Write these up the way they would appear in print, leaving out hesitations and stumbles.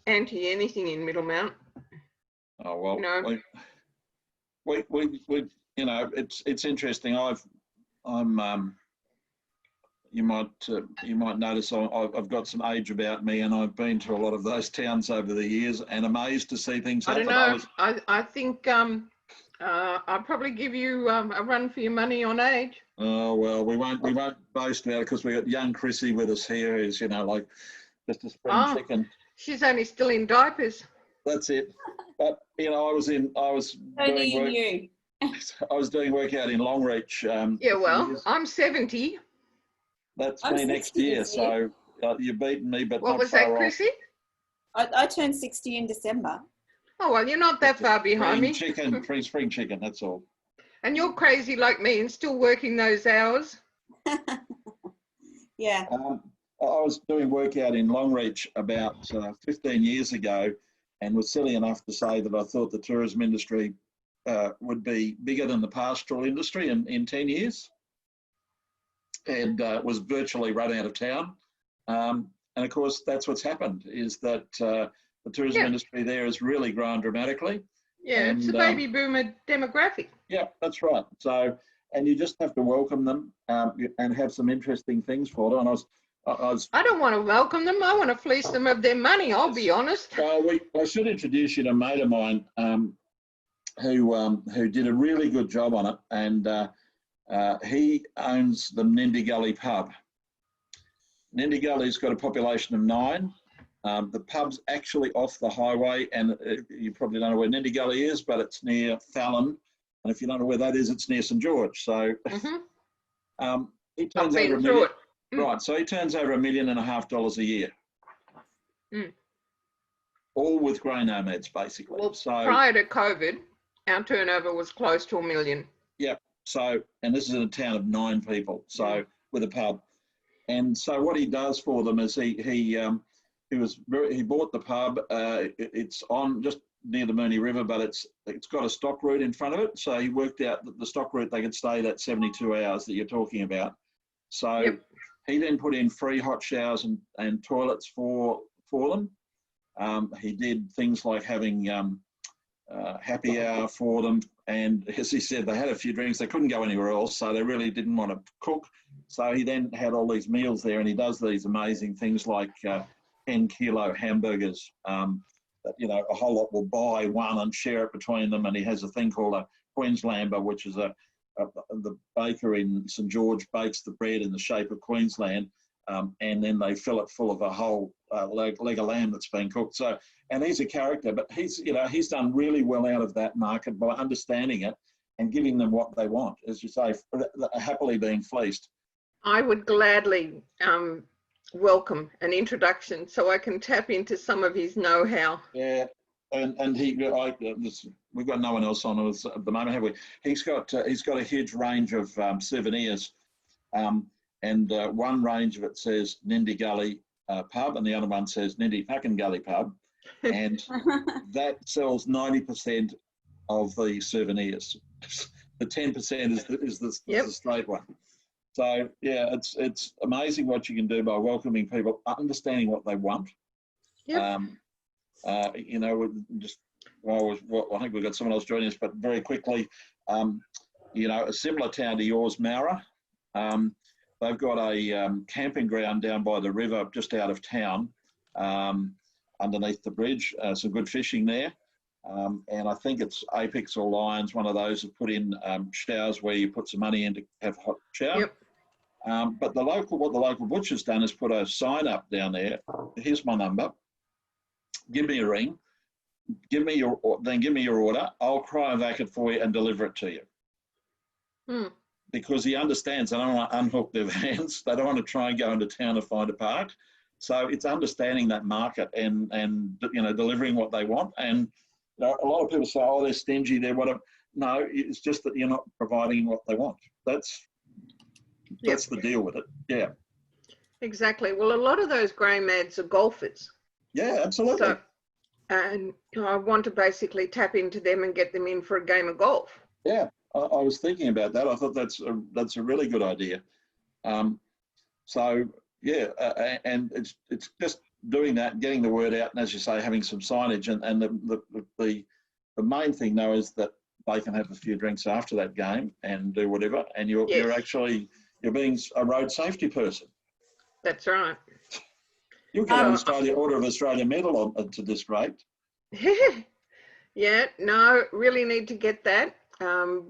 anti anything in Middlemount. Oh well, You know, we you know, it's interesting. You might notice I've got some age about me, and I've been to a lot of those towns over the years, and amazed to see things happen. I don't know. I think I'll probably give you a run for your money on age. Oh well, we won't boast about it, because we got young Chrissy with us here, who's, you know, like just a spring chicken. She's only still in diapers. That's it. But you know, I was doing work out in Longreach. Yeah, well, I'm 70. That's me next year, so you're beating me, but what not was far that, Chrissy? I turned 60 in December. Oh well, you're not that far behind me. Spring chicken, that's all. And you're crazy like me and still working those hours. Yeah. I was doing work out in Longreach about 15 years ago, and was silly enough to say that I thought the tourism industry would be bigger than the pastoral industry in 10 years, and was virtually run out of town. And of course, that's what's happened, is that the tourism industry there has really grown dramatically. Yeah, and, it's a baby boomer demographic. Yeah, that's right. So, and you just have to welcome them and have some interesting things for them. And I don't want to welcome them. I want to fleece them of their money, I'll be honest. Well, I should introduce you to a mate of mine who did a really good job on it, and he owns the Nindy Gully pub. Nindy Gully's got a population of 9. The pub's actually off the highway, and you probably don't know where Nindy Gully is, but it's near Fallon. And if you don't know where that is, it's near St George. So he turns over $1 million. Right, so he turns over $1.5 million a year. All with grey nomads, basically. Well, so prior to COVID, our turnover was close to $1 million. Yeah. So, and this is in a town of 9 people, so with a pub. And so what he does for them is he bought the pub. It's on just near the Moonee River, but it's got a stock route in front of it. So he worked out that the stock route, they could stay that 72 hours that you're talking about. So he then put in free hot showers and toilets for them. He did things like having happy hour for them. And as he said, they had a few drinks. They couldn't go anywhere else, so they really didn't want to cook. So he then had all these meals there, and he does these amazing things like 10-kilo hamburgers that, you know, a whole lot will buy one and share it between them. And he has a thing called a Queenslander, which is the baker in St George bakes the bread in the shape of Queensland, and then they fill it full of a whole leg of lamb that's been cooked. So, and he's a character, but he's done really well out of that market by understanding it and giving them what they want, as you say, happily being fleeced. I would gladly welcome an introduction so I can tap into some of his know-how. Yeah, and we've got no one else on us at the moment, have we? He's got a huge range of souvenirs, and one range of it says Nindy Gully pub, and the other one says Nindy fucking Gully pub, and that sells 90% of the souvenirs. The 10% is the state one. So yeah, it's amazing what you can do by welcoming people, understanding what they want. Yep. You know, I think we've got someone else joining us, but very quickly, you know, a similar town to yours, Mara. They've got a camping ground down by the river, just out of town, underneath the bridge. Some good fishing there. And I think it's Apex or Lions, one of those have put in showers where you put some money in to have a hot shower. Yep. But what the local butcher's done is put a sign up down there. Here's my number. Give me a ring. Give me your order. I'll cryovac it for you and deliver it to you. Because he understands they don't want to unhook their vans. They don't want to try and go into town to find a park. So it's understanding that market and you know, delivering what they want. And you know, a lot of people say, oh, they're stingy, they're whatever. No, it's just that you're not providing what they want. That's the deal with it. Yeah. Exactly. Well, a lot of those grey mads are golfers. Yeah, absolutely. So, and I want to basically tap into them and get them in for a game of golf. Yeah, I was thinking about that. I thought that's a really good idea. So yeah, and it's just doing that, getting the word out, and as you say, having some signage. And the main thing though is that they can have a few drinks after that game and do whatever. And you're being a road safety person. That's right. You'll get an Order of Australia medal to this rate. Yeah, no, really need to get that.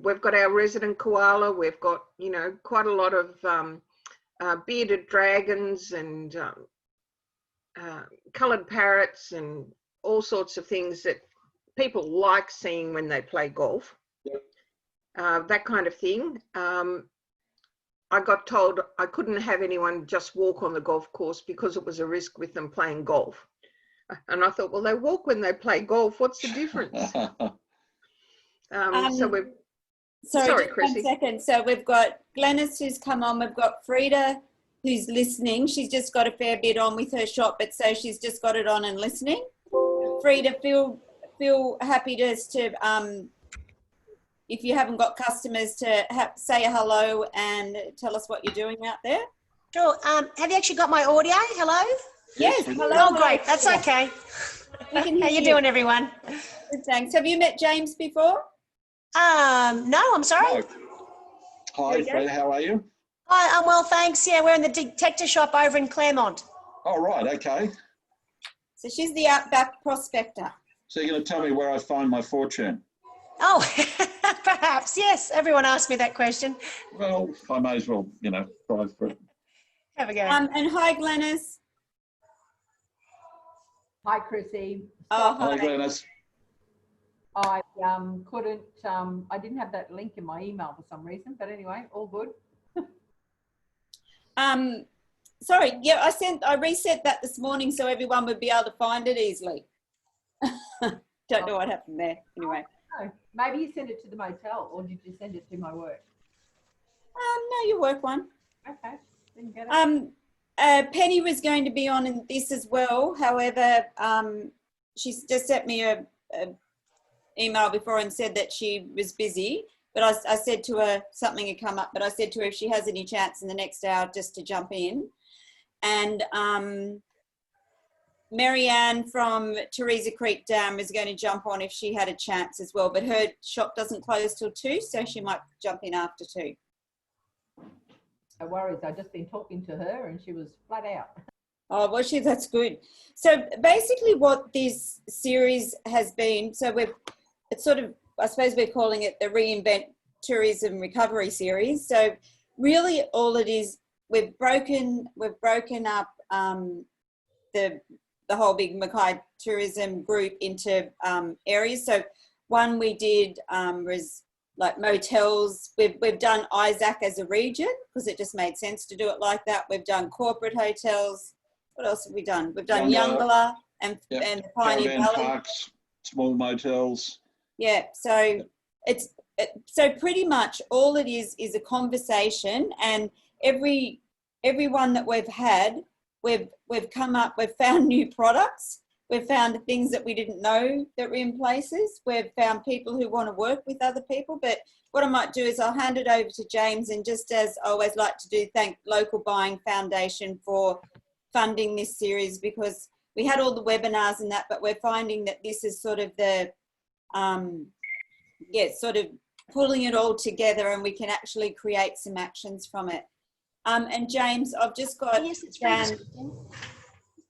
We've got our resident koala. We've got, you know, quite a lot of bearded dragons and coloured parrots and all sorts of things that people like seeing when they play golf. Yep. That kind of thing. I got told I couldn't have anyone just walk on the golf course because it was a risk with them playing golf. And I thought, well, they walk when they play golf. What's the difference? So we've... Sorry, Chrissy. 1 second. So we've got Glenys who's come on. We've got Frida who's listening. She's just got a fair bit on with her shop, but so she's just got it on and listening. Frida, feel happy just to, if you haven't got customers, to say a hello and tell us what you're doing out there. Sure. Have you actually got my audio? Hello? Yes. Hello. Oh, great. That's okay. We can hear How you doing, everyone? Good, thanks. Have you met James before? No, I'm sorry. No. Hi, Fred. How are you? Hi, I'm well, thanks. Yeah, we're in the detector shop over in Claremont. Oh, right. Okay. So she's the outback prospector. So you're going to tell me where I find my fortune? Oh, perhaps. Yes. Everyone asked me that question. Well, I may as well, you know, try for it. Have a go. And hi, Glenys. Hi, Chrissy. Oh, Hi, Glenys. I couldn't, I didn't have that link in my email for some reason, but anyway, all good. Sorry, yeah, I reset that this morning so everyone would be able to find it easily. Don't know what happened there. Anyway. Oh, maybe you sent it to the motel, or did you send it to my work? No, your work one. Okay, didn't get it. Penny was going to be on in this as well. However, she's just sent me a email before and said that she was busy. But I said to her, something had come up, but I said to her if she has any chance in the next hour just to jump in. And Marianne from Theresa Creek Dam is going to jump on if she had a chance as well. But her shop doesn't close till 2, so she might jump in after 2. No worries. I've just been talking to her and she was flat out. Oh, well, that's good. So basically what this series has been, so it's sort of, I suppose we're calling it the Reinvent Tourism Recovery Series. So really all it is, we've broken up the whole big Mackay tourism group into areas. So one we did was like motels. We've done Isaac as a region because it just made sense to do it like that. We've done corporate hotels. What else have we done? We've done Youngala and the Pioneer Valley. Parks, small motels. Yeah, so so pretty much all it is a conversation, and everyone that we've had, we've come up, we've found new products, we've found things that we didn't know that were in places, we've found people who want to work with other people. But what I might do is I'll hand it over to James, and just as I always like to do, thank Local Buying Foundation for funding this series, because we had all the webinars and that, but we're finding that this is sort of the sort of pulling it all together, and we can actually create some actions from it. And James, I've just got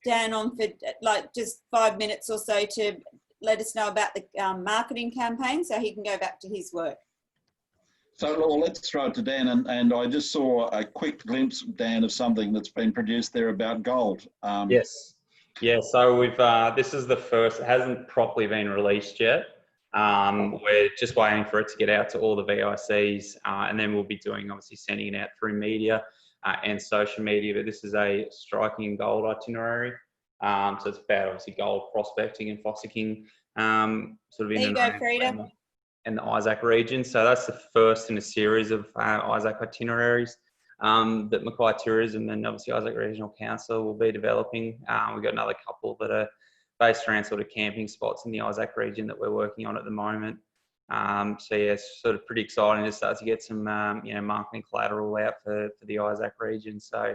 Dan on for like just 5 minutes or so to let us know about the marketing campaign, so he can go back to his work. So well, let's throw it to Dan, and I just saw a quick glimpse, Dan, of something that's been produced there about gold. Yes. Yeah, so we've this is the first, it hasn't properly been released yet. We're just waiting for it to get out to all the VICs, and then we'll be doing, obviously, sending it out through media and social media. But this is a striking gold itinerary. So it's about, obviously, gold prospecting and fossicking, sort of in the and the Isaac region. So that's the first in a series of Isaac itineraries that Mackay Tourism and obviously Isaac Regional Council will be developing. We've got another couple that are based around sort of camping spots in the Isaac region that we're working on at the moment. So yeah, it's sort of pretty exciting to start to get some marketing collateral out for the Isaac region. So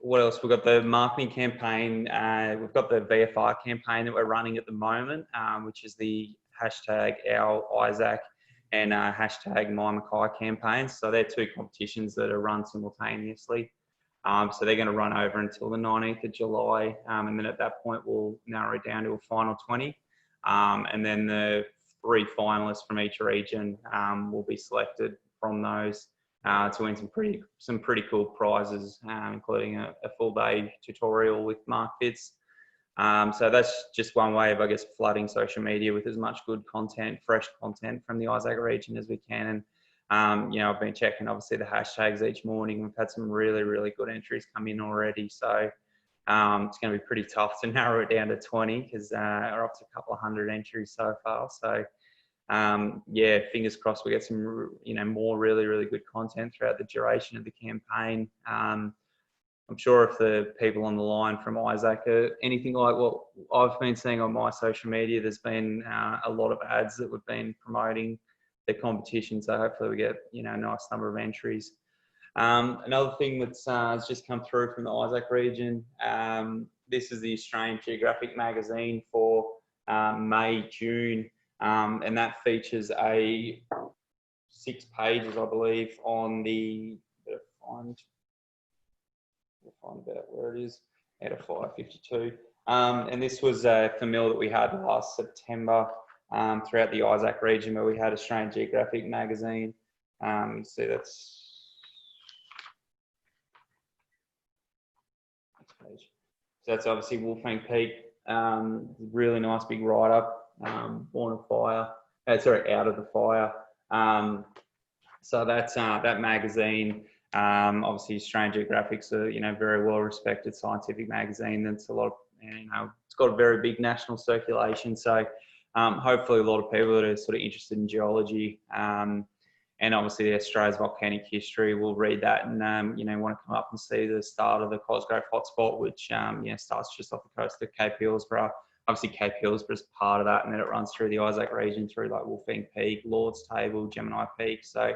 what else? We've got the marketing campaign. We've got the VFR campaign that we're running at the moment, which is the hashtag our Isaac and hashtag my Mackay campaigns. So they're two competitions that are run simultaneously. So they're going to run over until the 19th of July. And then at that point, we'll narrow it down to a final 20. And then the 3 finalists from each region will be selected from those to win some pretty cool prizes, including a full day tutorial with Mark Fitz. So that's just one way of, I guess, flooding social media with as much good content, fresh content from the Isaac region as we can. And, you know, I've been checking obviously the hashtags each morning. We've had some really, really good entries come in already. So it's going to be pretty tough to narrow it down to 20 because we're up to a couple of hundred entries so far. So yeah, fingers crossed we get some, you know, more really, really good content throughout the duration of the campaign. I'm sure if the people on the line from Isaac are anything like what I've been seeing on my social media, there's been a lot of ads that we've been promoting the competition. So hopefully we get, you know, a nice number of entries. Another thing that's has just come through from the Isaac region, this is the Australian Geographic magazine for May, June. And that features 6 pages, I believe, on the, we'll find about where it is, out of 552. And this was a mill that we had last September throughout the Isaac region, where we had Australian Geographic magazine. So that's page. So that's obviously Wolfgang Peak, really nice big write-up, Born of Fire, Out of the Fire. So that's that magazine. Obviously, Australian Geographic's a, you know, very well-respected scientific magazine. That's a lot of, you know, it's got a very big national circulation. So hopefully, a lot of people that are sort of interested in geology and obviously Australia's volcanic history will read that and you know, want to come up and see the start of the Cosgrove hotspot, which you know, starts just off the coast of Cape Hillsborough. Obviously, Cape Hillsborough is part of that, and then it runs through the Isaac region through like Wolfgang Peak, Lord's Table, Gemini Peak. So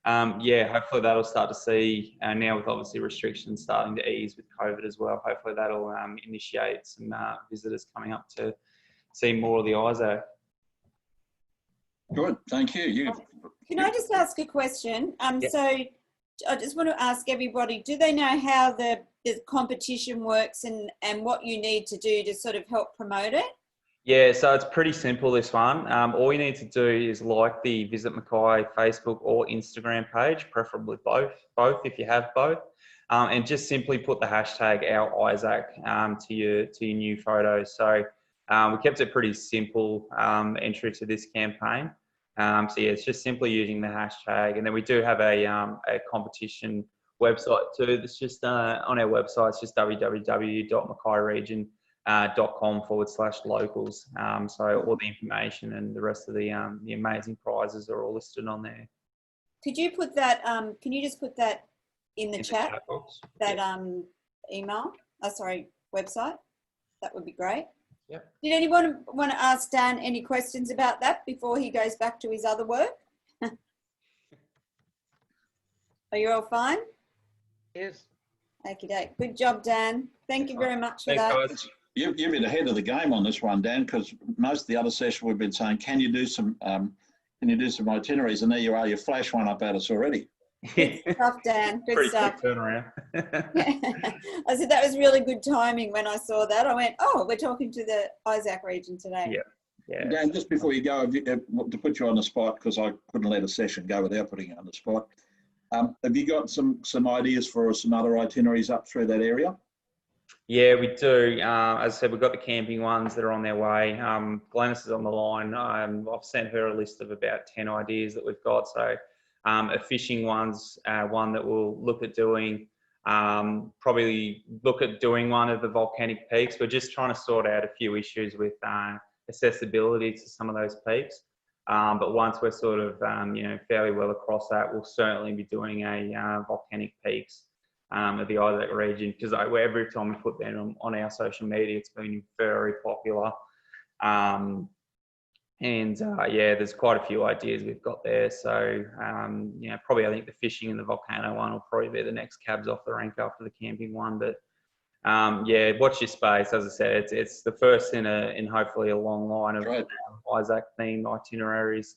yeah, hopefully that'll start to see now with obviously restrictions starting to ease with COVID as well. Hopefully that'll initiate some visitors coming up to see more of the Isaac. Good, thank you. Can I just ask a question? Yeah. So I just want to ask everybody, do they know how the competition works and what you need to do to sort of help promote it? Yeah, so it's pretty simple, this one. All you need to do is like the Visit Mackay Facebook or Instagram page, preferably both if you have both, and just simply put the hashtag our Isaac to your new photos. So we kept it pretty simple entry to this campaign. So yeah, it's just simply using the hashtag, and then we do have a competition website too. That's just on our website. It's just www.mackayregion.com/locals. So all the information and the rest of the amazing prizes are all listed on there. Could you put that? Can you just put that in the chat box? that email? Sorry, website. That would be great. Yep. Did anyone want to ask Dan any questions about that before he goes back to his other work? Are you all fine? Yes. Okay, good job, Dan. Thank you very much for that. Guys. You've been ahead of the game on this one, Dan, because most of the other session we've been saying, can you do some itineraries? And there you are, you flash one up at us already. Good stuff, Dan. Good Pretty stuff. quick turnaround. I said that was really good timing when I saw that. I went, oh, we're talking to the Isaac region today. Yeah. Yeah. Dan, just before you go, to put you on the spot, because I couldn't let a session go without putting you on the spot. Have you got some ideas for some other itineraries up through that area? Yeah, we do. As I said, we've got the camping ones that are on their way. Glenys is on the line. I've sent her a list of about 10 ideas that we've got. So a fishing one's one that we'll look at doing. Probably look at doing one of the volcanic peaks. We're just trying to sort out a few issues with accessibility to some of those peaks. But once we're sort of, you know, fairly well across that, we'll certainly be doing a volcanic peaks of the Isaac region, because every time we put them on our social media, it's been very popular. And And yeah, there's quite a few ideas we've got there. So, you know, probably I think the fishing and the volcano one will probably be the next cabs off the rank after the camping one. But yeah, watch your space. As I said, it's the first in hopefully a long line of Isaac themed itineraries.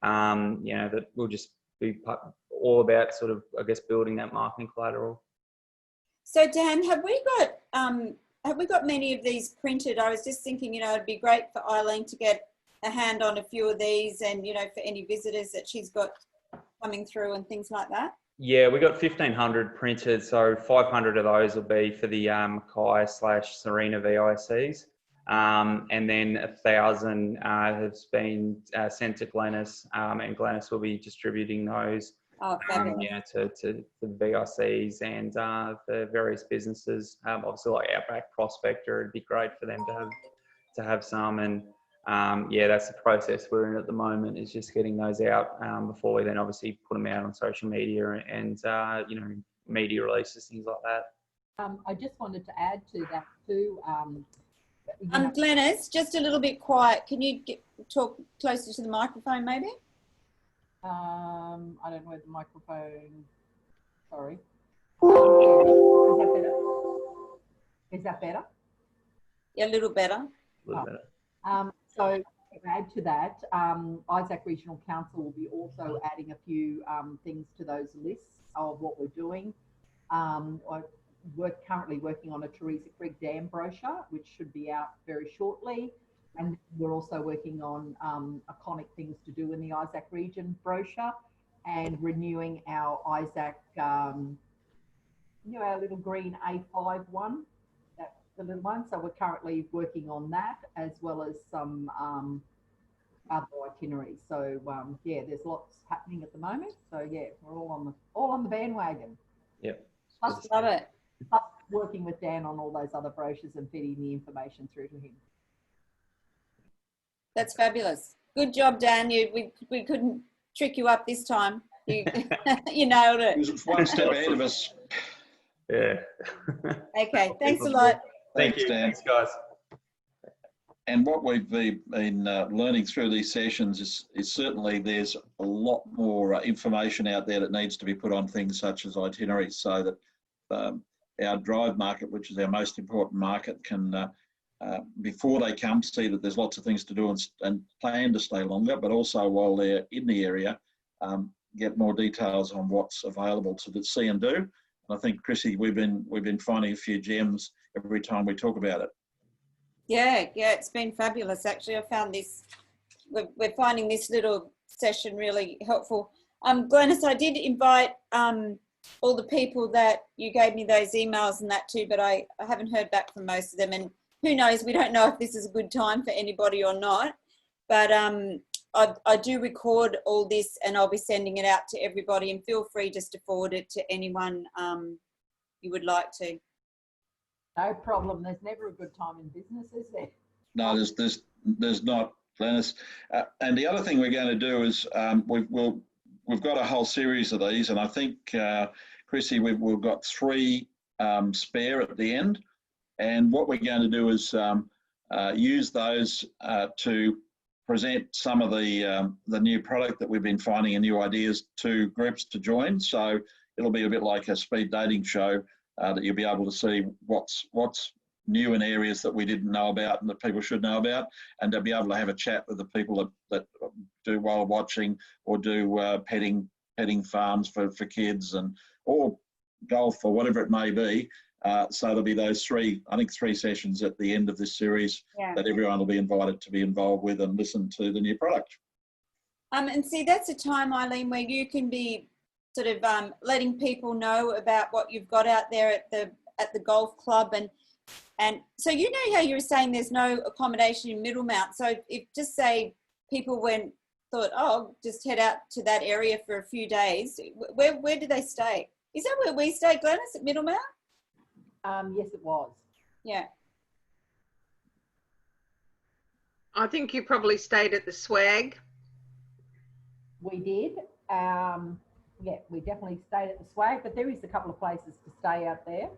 You know, that will just be all about sort of, I guess, building that marketing collateral. So Dan, have we got many of these printed? I was just thinking, you know, it'd be great for Eileen to get a hand on a few of these, and you know, for any visitors that she's got coming through and things like that. Yeah, we got 1,500 printed, so 500 of those will be for the Mackay/Serena VICs, and then 1,000 has been sent to Glennis, and Glennis will be distributing those. Oh, fabulous. Yeah, to the VICs and the various businesses. Obviously, like Outback Prospector, it'd be great for them to have some. And yeah, that's the process we're in at the moment, is just getting those out before we then obviously put them out on social media and you know, media releases, things like that. I just wanted to add to that too. Glennis, just a little bit quiet. Can you talk closer to the microphone, maybe? I don't know where the microphone. Sorry. Is that better? Yeah, a little better. A little better. So to add to that, Isaac Regional Council will be also adding a few things to those lists of what we're doing. We're currently working on a Theresa Creek Dam brochure, which should be out very shortly. And we're also working on iconic things to do in the Isaac region brochure, and renewing our Isaac, you know, our little green A5 one, that's the little one. So we're currently working on that, as well as some other itineraries. So yeah, there's lots happening at the moment. So yeah, we're all on the bandwagon. Yep. Plus, love it. Plus working with Dan on all those other brochures and feeding the information through to him. That's fabulous. Good job, Dan. We couldn't trick you up this time. You, you nailed it. He was one step ahead of us. Yeah. Okay, thanks a lot. Thank you. Dan. Thanks, guys. And what we've been learning through these sessions is certainly there's a lot more information out there that needs to be put on things such as itineraries, so that our drive market, which is our most important market, can before they come, see that there's lots of things to do and plan to stay longer, but also while they're in the area, get more details on what's available to see and do. And I think, Chrissy, we've been finding a few gems every time we talk about it. Yeah, it's been fabulous. Actually, I found this, we're finding this little session really helpful. Glennis, I did invite all the people that you gave me those emails and that too, but I haven't heard back from most of them. And who knows, we don't know if this is a good time for anybody or not, but I do record all this and I'll be sending it out to everybody, and feel free just to forward it to anyone you would like to. No problem. There's never a good time in business, is there? No, there's not, Glennis. And the other thing we're going to do is we've got a whole series of these, and I think, Chrissy, we've got 3 spare at the end. And what we're going to do is use those to present some of the new product that we've been finding and new ideas to groups to join. So it'll be a bit like a speed dating show that you'll be able to see what's new in areas that we didn't know about and that people should know about, and they'll be able to have a chat with the people that do wild watching or do petting farms for kids or golf or whatever it may be. So there'll be those 3 sessions at the end of this series that everyone will be invited to be involved with and listen to the new product. And see, that's a time, Eileen, where you can be sort of letting people know about what you've got out there at the golf club, and so you know how you were saying there's no accommodation in Middlemount. So if just say people thought, oh, just head out to that area for a few days, where do they stay? Is that where we stay, Glennis, at Middlemount? Yes, it was. Yeah. I think you probably stayed at the Swag. We did. Yeah, we definitely stayed at the Swag, but there is a couple of places to stay out there.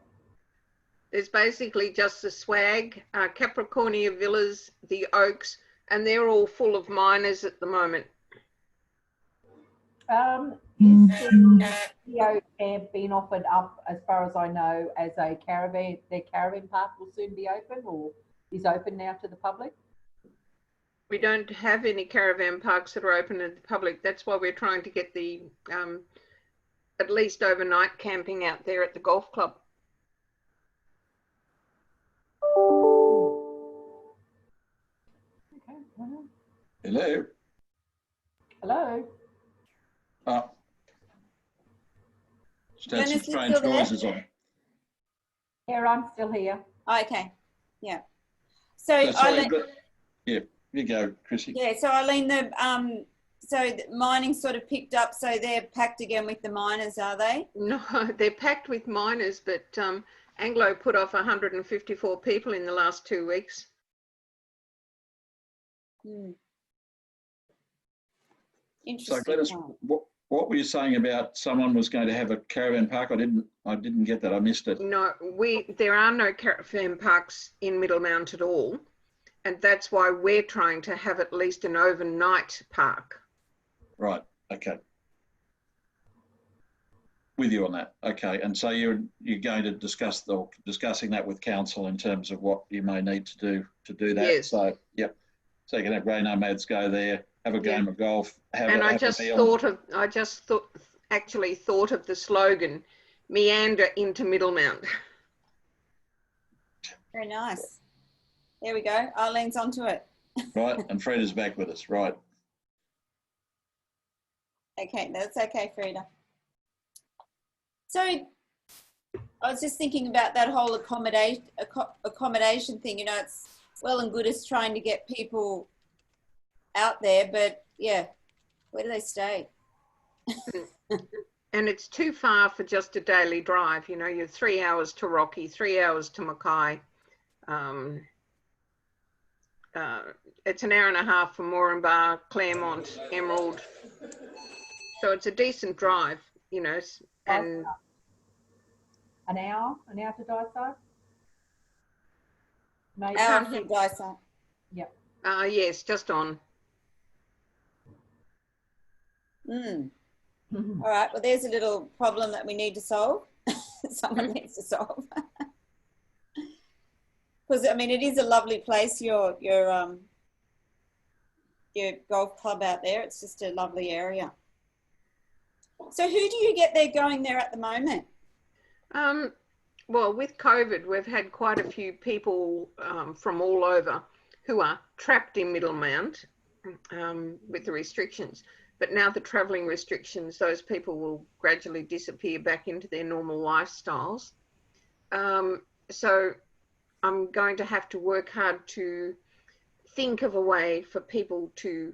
There's basically just the Swag, Capricornia Villas, the Oaks, And they're all full of miners at the moment. Is the video camp being offered up, as far as I know, as a caravan? Their caravan park will soon be open, or is open now to the public? We don't have any caravan parks that are open to the public. That's why we're trying to get the at least overnight camping out there at the golf club. Okay. Well, Hello. hello. Oh. Just had some Dennis, you strange still there? noises on. Yeah, I'm still here. Oh, okay. Yeah. So So, sorry, Eileen, but, yeah, you go, Chrissy. yeah, so Eileen, the mining sort of picked up, so they're packed again with the miners, are they? No, they're packed with miners, but Anglo put off 154 people in the last 2 weeks. Hmm. So Interesting. Glenys, what were you saying about someone was going to have a caravan park? I didn't get that. I missed it. No, there are no caravan parks in Middlemount at all, and that's why we're trying to have at least an overnight park. Right. Okay. With you on that. Okay. And so you're going to discussing that with council in terms of what you may need to do that. Yes. So yep. So you can have grey nomads go there, have a game of golf, I just thought of the slogan, meander into Middlemount. Very nice. There we go. Eileen's onto it. Right. And Frida's back with us. Right. Okay, that's okay, Frida. So I was just thinking about that whole accommodation thing. You know, it's well and good as trying to get people out there, but yeah, where do they stay? And it's too far for just a daily drive. You know, you're 3 hours to Rocky, 3 hours to Mackay. It's an hour and a half from Moranbah, Claremont, Emerald. So it's a decent drive, you know, and An hour to Dysart? Maybe. Hour from Dysart. Yep. yes, just on. Mm. All right. Well, there's a little problem that we need to solve. Someone needs to solve. Because I mean, it is a lovely place. Your golf club out there. It's just a lovely area. So, who do you get there going there at the moment? Well, with COVID, we've had quite a few people from all over who are trapped in Middlemount with the restrictions. But now the travelling restrictions, those people will gradually disappear back into their normal lifestyles. So I'm going to have to work hard to think of a way for people to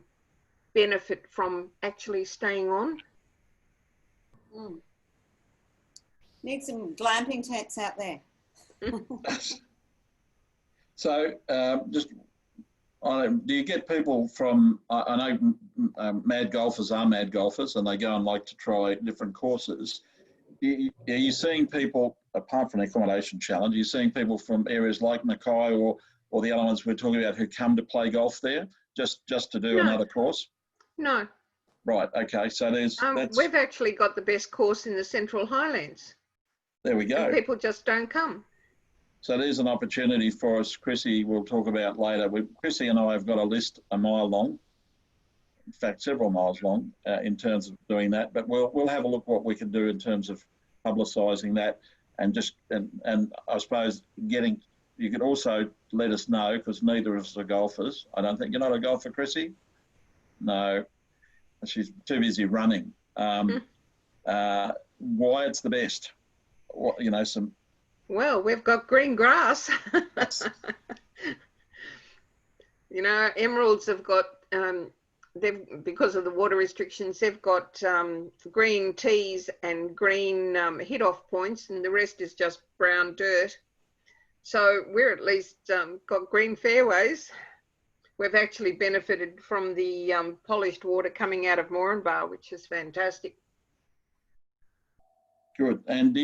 benefit from actually staying on. Mm. Need some glamping tents out there. So do you get people from, I know mad golfers are mad golfers and they go and like to try different courses. Are you seeing people, apart from the accommodation challenge, are you seeing people from areas like Mackay or the other ones we're talking about who come to play golf there just to do another course? No. Right, okay, so we've actually got the best course in the Central Highlands. There we go. And people just don't come. So there's an opportunity for us. Chrissy, we'll talk about later. Chrissy and I have got a list a mile long, in fact, several miles long in terms of doing that. But we'll have a look what we can do in terms of publicising that and I suppose you could also let us know, because neither of us are golfers. I don't think you're not a golfer, Chrissy? No, she's too busy running. Why it's the best? Well, we've got green grass. You know, Emeralds have got, because of the water restrictions, they've got green tees and green hit-off points, and the rest is just brown dirt. So we're at least got green fairways. We've actually benefited from the polished water coming out of Moranbah, which is fantastic. Good. And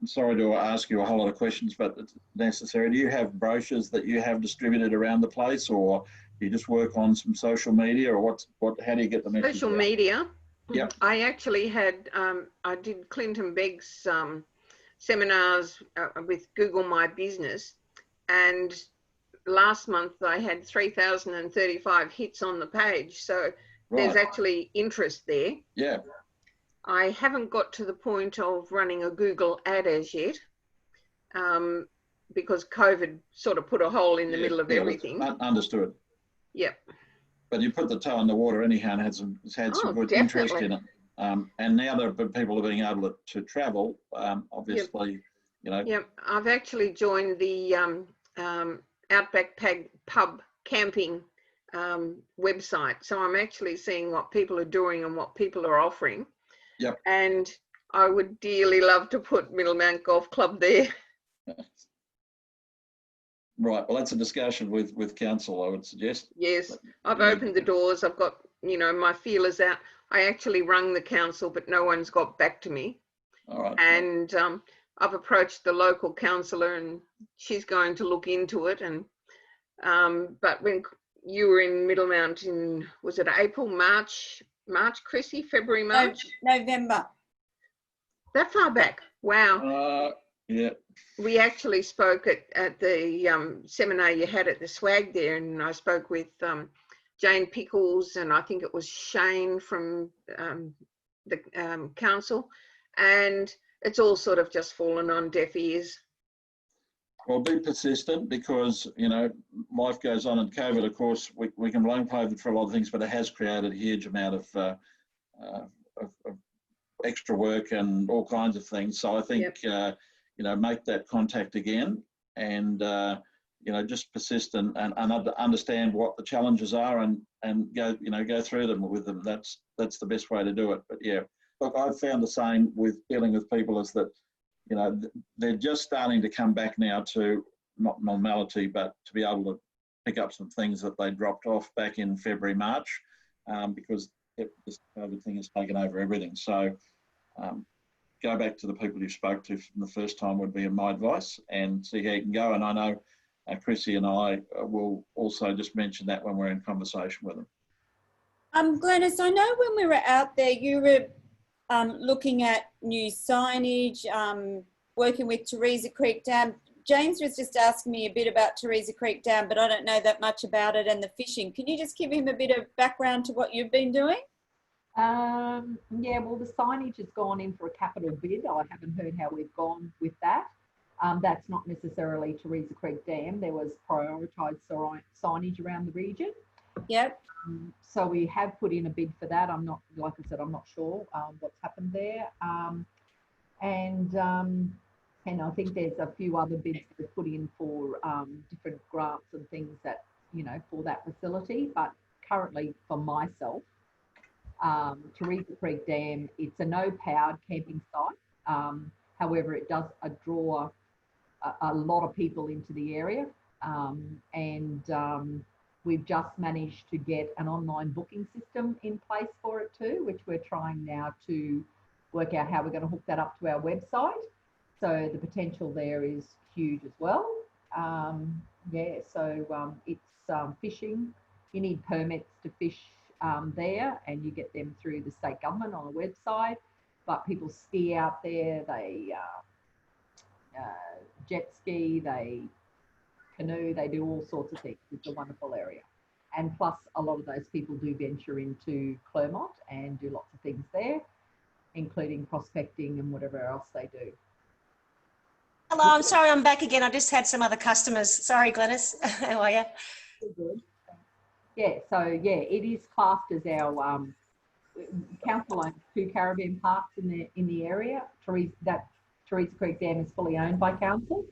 sorry to ask you a whole lot of questions, but it's necessary. Do you have brochures that you have distributed around the place, or do you just work on some social media, or how do you get the message Social out? media. Yep. I actually had, I did Clinton Begg's seminars with Google My Business, and last month I had 3,035 hits on the page. So there's Right. actually interest there. Yeah. I haven't got to the point of running a Google ad as yet, because COVID sort of put a hole in the middle of everything. Understood. Yep. But you put the toe in the water anyhow and had some good interest in it. And now that people are being able to travel, obviously, you know. Yep. I've actually joined the Outback Pub camping website. So I'm actually seeing what people are doing and what people are offering. Yep. And I would dearly love to put Middlemount Golf Club there. Right. Well, that's a discussion with council, I would suggest. Yes. I've opened the doors. I've got, my feelers out. I actually rung the council, but no one's got back to me. All right. And I've approached the local councillor, and she's going to look into it. And but when you were in Middlemount in, was it April, March, Chrissy, February, March? November. That far back? Wow. Yeah. We actually spoke at the seminar you had at the swag there, and I spoke with Jane Pickles, and I think it was Shane from the council, and it's all sort of just fallen on deaf ears. Well, be persistent, because, life goes on, and COVID, of course, we can blame COVID for a lot of things, but it has created a huge amount of extra work and all kinds of things. So I think, make that contact again, and, just persist and understand what the challenges are, and go through them with them. That's the best way to do it. But yeah, look, I've found the same with dealing with people, is that, they're just starting to come back now to not normality, but to be able to pick up some things that they dropped off back in February, March, because this COVID thing has taken over everything. So go back to the people you spoke to from the first time would be my advice, and see how you can go. And I know Chrissy and I will also just mention that when we're in conversation with them. Glenys, I know when we were out there, you were looking at new signage, working with Theresa Creek Dam. James was just asking me a bit about Theresa Creek Dam, but I don't know that much about it and the fishing. Can you just give him a bit of background to what you've been doing? Yeah, well, the signage has gone in for a capital bid. I haven't heard how we've gone with that. That's not necessarily Theresa Creek Dam. There was prioritised signage around the region. Yep. So we have put in a bid for that. I'm not, like I said, I'm not sure what's happened there. And I think there's a few other bids that we've put in for different grants and things that, for that facility. But currently for myself, Theresa Creek Dam, it's a no-powered camping site. However, it does draw a lot of people into the area. We've just managed to get an online booking system in place for it too, which we're trying now to work out how we're going to hook that up to our website. So the potential there is huge as well. It's fishing. You need permits to fish there, and you get them through the state government on a website. But people ski out there, they jet ski, they canoe, they do all sorts of things. It's a wonderful area. And plus, a lot of those people do venture into Clermont and do lots of things there, including prospecting and whatever else they do. Hello, I'm sorry, I'm back again. I just had some other customers. Sorry, Glenys. How are you? Good. Yeah, so yeah, it is classed as our council owns 2 caravan parks in the area. Theresa Creek Dam is fully owned by council,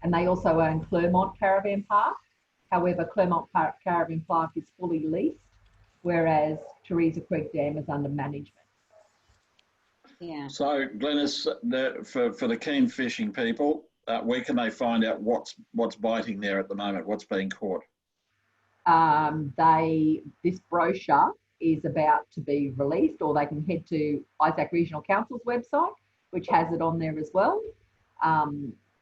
and they also own Clermont Caravan Park. However, Clermont Caravan Park is fully leased, whereas Theresa Creek Dam is under management. Yeah. So, Glenys, for the keen fishing people, where can they find out what's biting there at the moment? What's being caught? This brochure is about to be released, or they can head to Isaac Regional Council's website, which has it on there as well.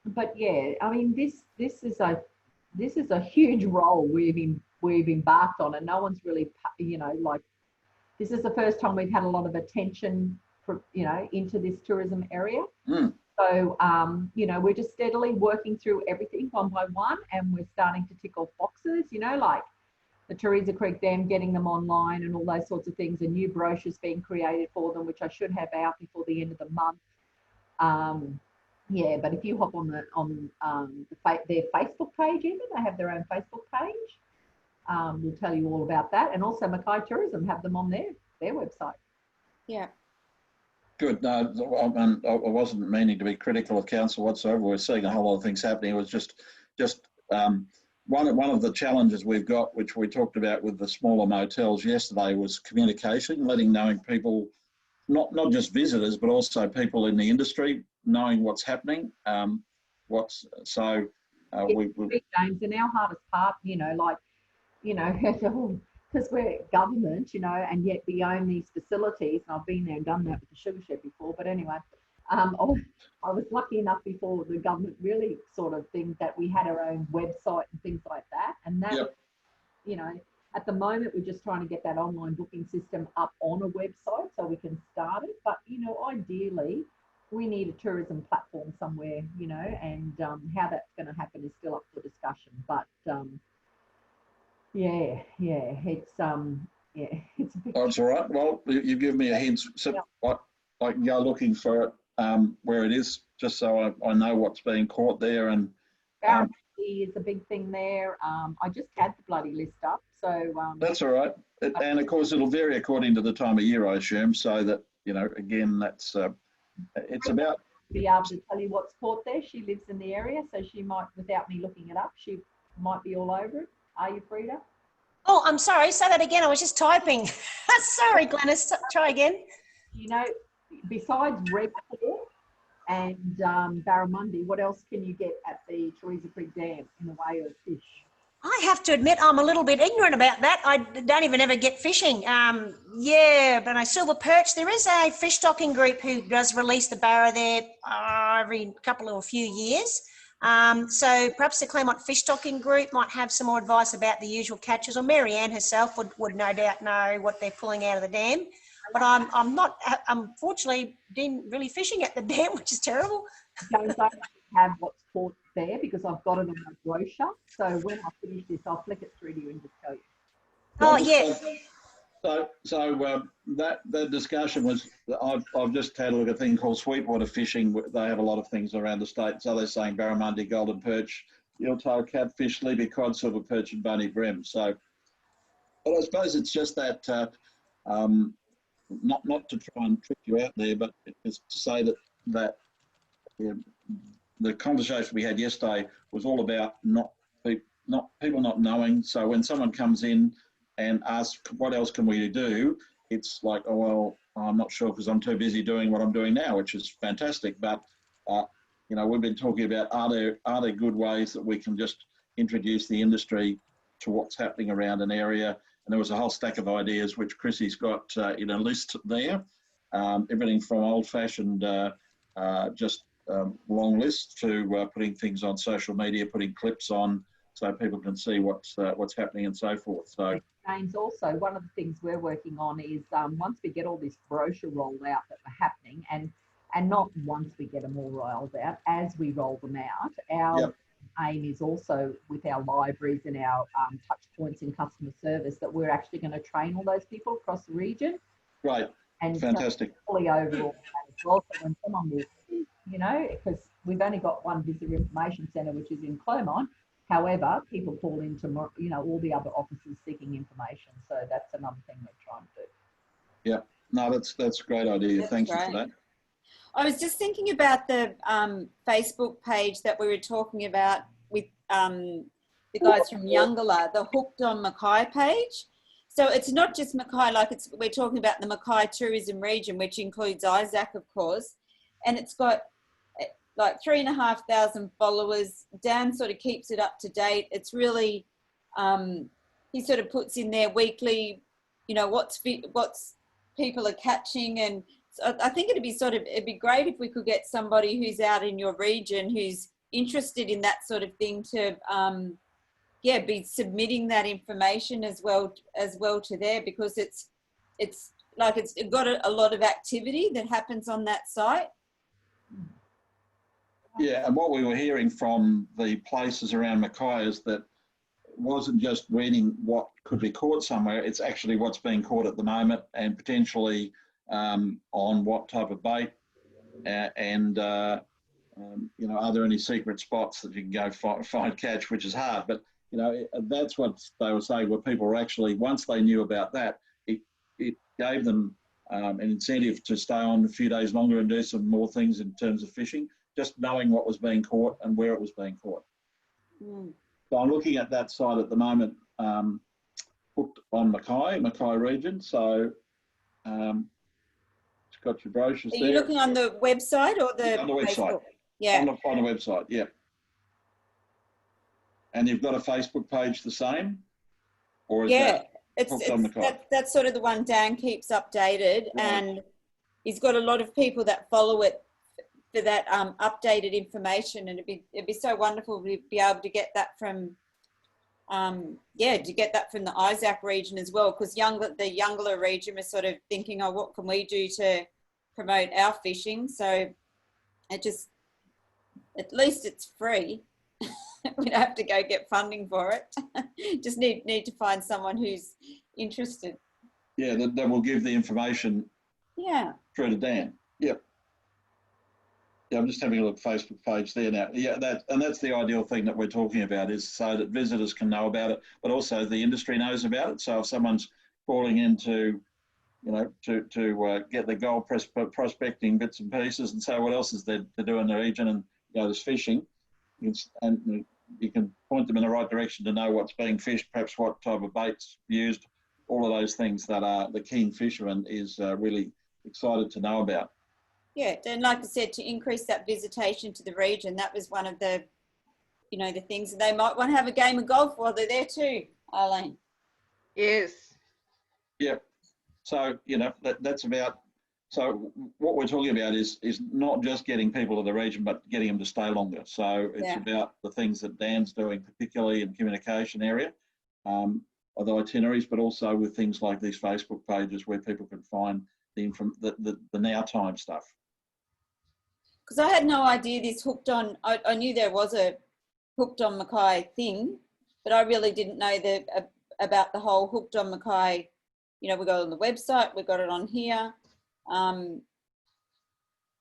But yeah, I mean, this is a huge role we've embarked on, and no one's really, you know, like, this is the first time we've had a lot of attention for, you know, into this tourism area. So, you know, we're just steadily working through everything one by one, and we're starting to tick off boxes, you know, like the Theresa Creek Dam, getting them online and all those sorts of things, and new brochures being created for them, which I should have out before the end of the month. Yeah, but if you hop on their Facebook page, even they have their own Facebook page. We'll tell you all about that, and also Mackay Tourism have them on their website. Yeah. Good. No, I wasn't meaning to be critical of council whatsoever. We're seeing a whole lot of things happening. It was just one of the challenges we've got, which we talked about with the smaller motels yesterday, was communication, knowing people, not just visitors, but also people in the industry, knowing what's happening. James, and our hardest part, you know, like, you know, because we're government, you know, and yet we own these facilities. And I've been there and done that with the sugar shed before. But anyway, I was lucky enough before the government really sort of thing that we had our own website and things like that. And that, Yep. You know, at the moment, we're just trying to get that online booking system up on a website so we can start it. But, you know, ideally, we need a tourism platform somewhere, you know, and how that's going to happen is still up for discussion. But yeah, it's it's a big. That's all right. Well, you give me a hint. So I can go looking for it where it is, just so I know what's being caught there. And is a big thing there. I just had the bloody list up, so that's all right. And of course, it'll vary according to the time of year, I assume. So that, you know, again, that's it's about. Be able to tell you what's caught there. She lives in the area, so she might, without me looking it up, she might be all over it. Are you, Frida? Oh, I'm sorry. Say that again. I was just typing. Sorry, Glenys. Try again. You know, besides red pork and barramundi, what else can you get at the Theresa Creek Dam in the way of fish? I have to admit I'm a little bit ignorant about that. I don't even ever get fishing. Yeah, but I silver perch. There is a fish stocking group who does release the barra there every couple or few years. So perhaps the Claremont Fish Stocking Group might have some more advice about the usual catches, or Mary Ann herself would no doubt know what they're pulling out of the dam. But I'm not, unfortunately, been really fishing at the dam, which is terrible. Don't have what's caught there because I've got it on my brochure. So when I finish this, I'll flick it through to you and just tell you. Oh, yeah. So that discussion was, I've just had a look at a thing called sweetwater fishing. They have a lot of things around the state. So they're saying barramundi, golden perch, eel-tail catfish, Libby cod, silver perch, and bunny bream. So, but I suppose it's just that, not to try and trick you out there, but it's to say that the conversation we had yesterday was all about people not knowing. So when someone comes in and asks, what else can we do? It's like, oh, well, I'm not sure because I'm too busy doing what I'm doing now, which is fantastic. But, you know, we've been talking about, are there good ways that we can just introduce the industry to what's happening around an area? And there was a whole stack of ideas, which Chrissy's got in a list there. Everything from old-fashioned just long lists to putting things on social media, putting clips on so people can see what's happening and so forth. So, James, also one of the things we're working on is once we get all this brochure rolled out that are happening, and not once we get them all rolled out, as we roll them out, our aim is also with our libraries and our touch points in customer service that we're actually going to train all those people across the region. Right. And fantastic. Fully overall as well. So when someone walks in, you know, because we've only got one visitor information centre, which is in Claremont. However, people call into, you know, all the other offices seeking information. So that's another thing we're trying to do. Yeah, no, that's a great idea. Thank you for that. I was just thinking about the Facebook page that we were talking about with the guys from Youngala, the Hooked on Mackay page. So it's not just Mackay, like we're talking about the Mackay tourism region, which includes Isaac, of course, and it's got like 3,500 followers. Dan sort of keeps it up to date. It's really, he sort of puts in there weekly, you know, what's people are catching, and So I think it'd be great if we could get somebody who's out in your region who's interested in that sort of thing to be submitting that information as well to there, because it's got a lot of activity that happens on that site. Yeah, and what we were hearing from the places around Mackay is that it wasn't just reading what could be caught somewhere, it's actually what's being caught at the moment, and potentially on what type of bait, and you know, are there any secret spots that you can go find catch, which is hard, but you know, that's what they were saying, where people were actually, once they knew about that, it gave them an incentive to stay on a few days longer and do some more things in terms of fishing, just knowing what was being caught and where it was being caught. So I'm looking at that site at the moment, hooked on Mackay region. So it's got your brochures there. Are you looking on the website or the on the website? Facebook? Yeah. On the website, yeah. And you've got a Facebook page the same? Or is that hooked on Mackay? That's sort of the one Dan keeps updated, Right. and he's got a lot of people that follow it for that updated information, and it'd be so wonderful to be able to get that from the Isaac region as well, because the Youngler region is sort of thinking, oh, what can we do to promote our fishing? So at least it's free. We don't have to go get funding for it. Just need to find someone who's interested. Yeah, that will give the information through to Dan. Yep. Yeah, I'm just having a look at Facebook page there now. Yeah, that's the ideal thing that we're talking about, is so that visitors can know about it, but also the industry knows about it. So if someone's calling into, you know, to get the gold prospecting bits and pieces and say what else is there to do in the region, and you know, there's fishing, and you can point them in the right direction to know what's being fished, perhaps what type of bait's used, all of those things that the keen fisherman is really excited to know about. Yeah, and like I said, to increase that visitation to the region, that was one of the, you know, the things. They might want to have a game of golf while they're there too, Eileen. Yes. Yeah. So, you know, that's about, so what we're talking about is not just getting people to the region, but getting them to stay longer. So it's about the things that Dan's doing, particularly in communication area, of the itineraries, but also with things like these Facebook pages where people can find the now time stuff. Because I had no idea this hooked on, I knew there was a hooked on Mackay thing, but I really didn't know about the whole hooked on Mackay. You know, we got it on the website, we got it on here.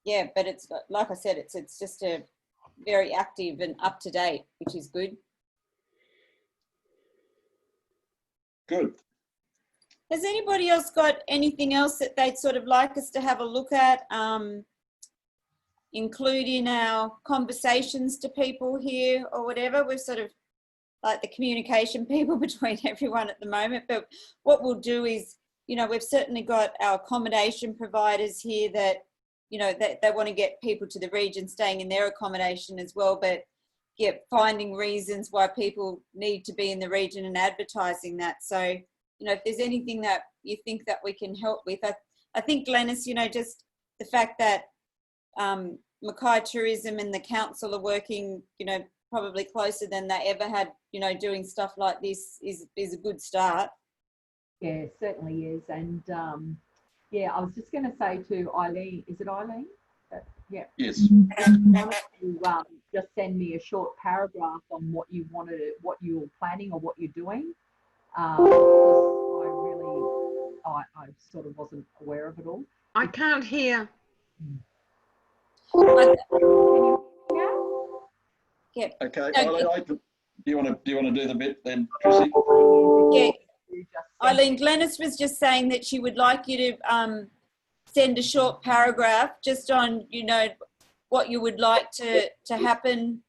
Yeah, but it's, like I said, it's just a very active and up to date, which is good. Good. Has anybody else got anything else that they'd sort of like us to have a look at, include in our conversations to people here or whatever? We're sort of like the communication people between everyone at the moment, but what we'll do is, you know, we've certainly got our accommodation providers here that, you know, they want to get people to the region staying in their accommodation as well, but yeah, finding reasons why people need to be in the region and advertising that. So, you know, if there's anything that you think that we can help with, I think, Glenys, you know, just the fact that Mackay Tourism and the council are working, you know, probably closer than they ever had, you know, doing stuff like this is a good start. Yeah, it certainly is. And yeah, I was just going to say to Eileen, is it Eileen? Yeah. Yes. To just send me a short paragraph on what you wanted, what you're planning or what you're doing. Because I sort of wasn't aware of it all. I can't hear. Can you hear me now? Yeah. Okay. Do you want to do the bit then, Chrissy? Yeah. Eileen, Glenys was just saying that she would like you to send a short paragraph just on, you know, what you would like to happen,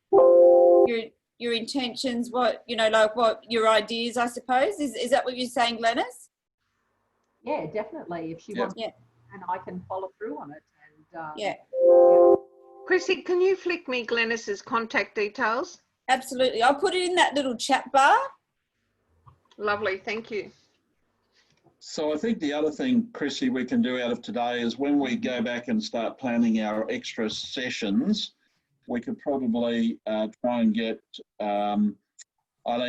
your intentions, what, you know, like what your ideas, I suppose. Is that what you're saying, Glenys? Yeah, definitely. If she wants, and I can follow through on it. And Chrissy, can you flick me Glenys's contact details? Absolutely. I'll put it in that little chat bar. Lovely, thank you. So I think the other thing, Chrissy, we can do out of today is when we go back and start planning our extra sessions, we could probably try and get Eileen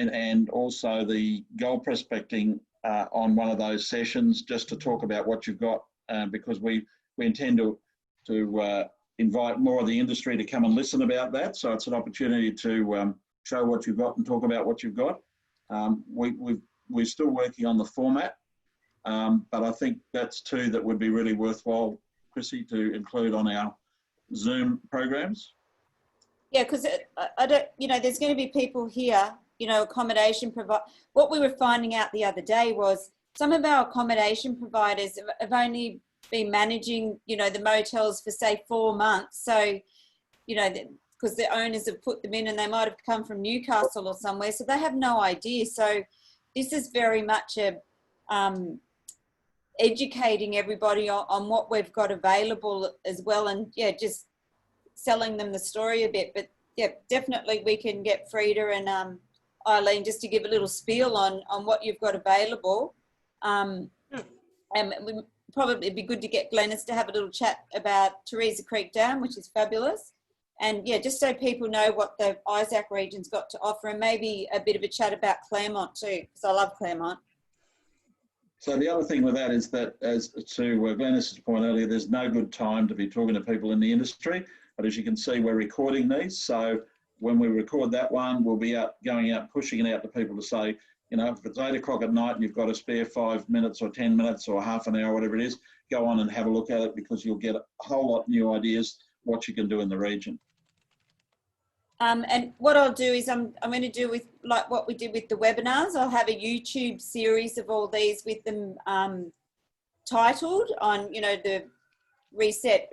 and also the gold prospecting on one of those sessions just to talk about what you've got, because we intend to invite more of the industry to come and listen about that. So it's an opportunity to show what you've got and talk about what you've got. We're still working on the format, but I think that's two that would be really worthwhile, Chrissy, to include on our Zoom programs. Yeah, because I don't, there's going to be people here, accommodation provide. What we were finding out the other day was some of our accommodation providers have only been managing, the motels for say 4 months. So, because the owners have put them in and they might have come from Newcastle or somewhere, so they have no idea. So this is very much a educating everybody on what we've got available as well, and just selling them the story a bit. But definitely we can get Frida and Eileen just to give a little spiel on what you've got available. And we probably it'd be good to get Glenys to have a little chat about Theresa Creek Dam, which is fabulous. And just so people know what the Isaac region's got to offer, and maybe a bit of a chat about Claremont too, because I love Claremont. So the other thing with that is that, as to Glenys's point earlier, there's no good time to be talking to people in the industry. But as you can see, we're recording these. So when we record that one, we'll be going out, pushing it out to people to say, if it's 8 o'clock at night and you've got a spare 5 minutes or 10 minutes or half an hour, whatever it is, go on and have a look at it, because you'll get a whole lot of new ideas what you can do in the region. And what I'll do is I'm going to do with like what we did with the webinars. I'll have a YouTube series of all these with them titled on, the Reset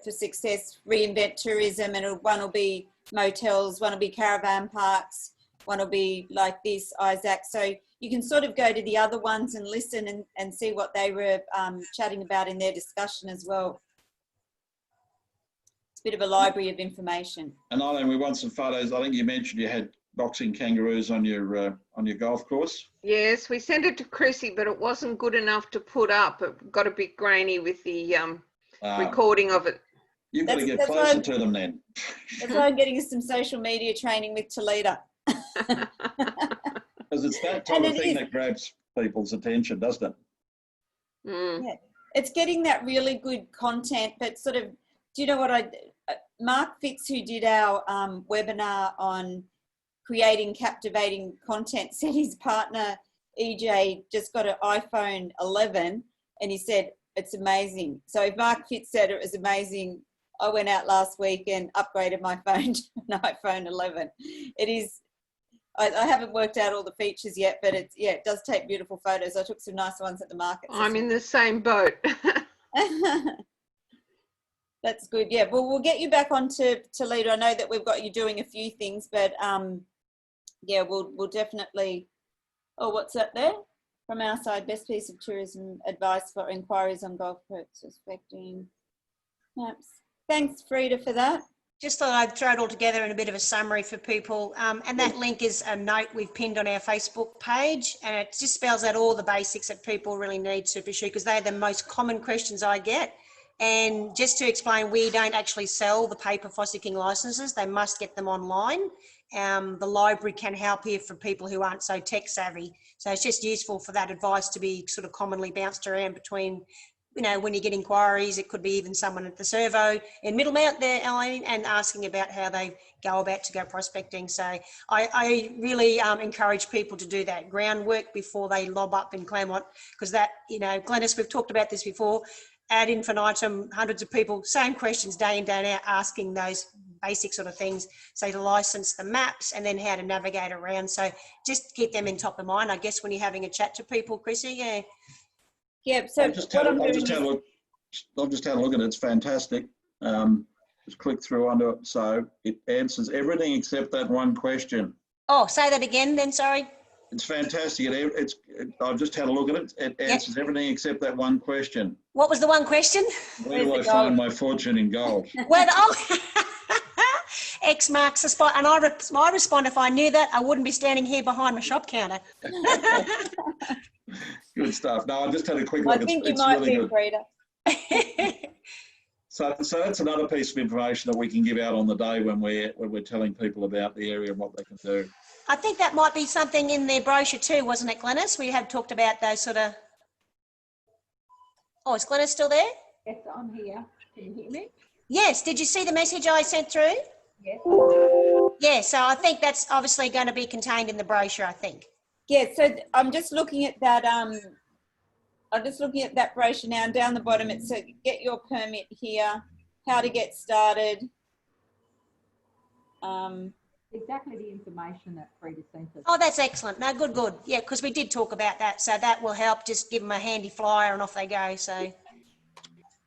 for Success, Reinvent Tourism, and one will be motels, one will be caravan parks, one will be like this, Isaac. So you can sort of go to the other ones and listen and see what they were chatting about in their discussion as well. It's a bit of a library of information. And Eileen, we want some photos. I think you mentioned you had boxing kangaroos on your golf course. Yes, we sent it to Chrissy, but it wasn't good enough to put up. It got a bit grainy with the recording of it. You've got to get closer to them then. That's why I'm getting some social media training with Toledo. Because it's that type of thing that grabs people's attention, doesn't it? Mm. Yeah, it's getting that really good content, but sort of, do you know what Mark Fitz, who did our webinar on creating captivating content, said his partner EJ just got an iPhone 11 and he said, it's amazing. So if Mark Fitz said it was amazing, I went out last week and upgraded my phone to an iPhone 11. It is, I haven't worked out all the features yet, but it does take beautiful photos. I took some nice ones at the market. I'm in the same boat. That's good. Yeah, well, we'll get you back onto Toledo. I know that we've got you doing a few things, but we'll definitely. Oh, what's that there? From our side, best piece of tourism advice for inquiries on golf prospecting maps. Thanks, Frida, for that. Just thought I'd throw it all together in a bit of a summary for people. And that link is a note we've pinned on our Facebook page, and it just spells out all the basics that people really need to pursue, because they're the most common questions I get. And just to explain, we don't actually sell the paper fossicking licenses. They must get them online. The library can help here for people who aren't so tech savvy. So it's just useful for that advice to be sort of commonly bounced around between, when you get inquiries, it could be even someone at the servo in Middlemount there, Eileen, and asking about how they go about to go prospecting. So I really encourage people to do that groundwork before they lob up in Claremont, because that, Glenys, we've talked about this before, ad infinitum, hundreds of people, same questions day in, day out, asking those basic sort of things. So to license the maps and then how to navigate around. So just keep them in top of mind, I guess, when you're having a chat to people, Chrissy. Yeah. Yeah. So I've just had a look at it. It's fantastic. Just click through onto it. So it answers everything except that one question. Oh, say that again then, sorry. It's fantastic. I've just had a look at it. It answers everything except that one question. What was the one question? Where do I find my fortune in gold? X marks the spot. And I respond, if I knew that, I wouldn't be standing here behind my shop counter. Good stuff. No, I just had a quick I look. think you It's might really be, good. Frida. So that's another piece of information that we can give out on the day when we're telling people about the area and what they can do. I think that might be something in their brochure too, wasn't it, Glenys? We have talked about those sort of... Oh, is Glenys still there? Yes, I'm here. Can you hear me? Yes. Did you see the message I sent through? Yes. Yeah, so I think that's obviously going to be contained in the brochure, I think. Yeah, so I'm just looking at that. I'm just looking at that brochure now, and down the bottom it says get your permit here, how to get started. Exactly the information that Frida sent us. Oh, that's excellent. No, good, good. Yeah, because we did talk about that, so that will help. Just give them a handy flyer and off they go. So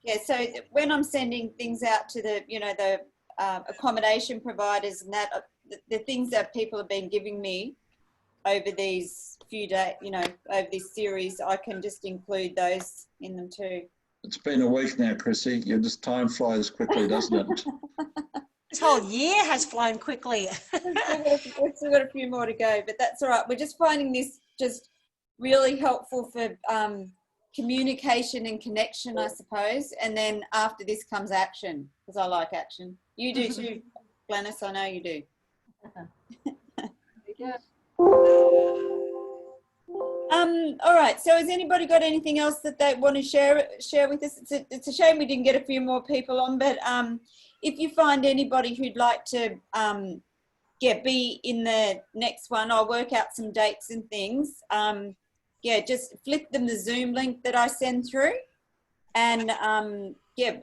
Yeah, so when I'm sending things out to the, you know, the accommodation providers and that, the things that people have been giving me over these few days, you know, over this series, I can just include those in them too. It's been a week now, Chrissy. Time flies quickly, doesn't it? this whole year has flown quickly. We've still got a few more to go, but that's all right. We're just finding this just really helpful for communication and connection, I suppose. And then after this comes action, because I like action. You do too, Glenys, I know you do. Yeah. All right, so has anybody got anything else that they want to share with us? It's a shame we didn't get a few more people on, but if you find anybody who'd like to be in the next one, I'll work out some dates and things. Yeah, just flick them the Zoom link that I send through, and yeah,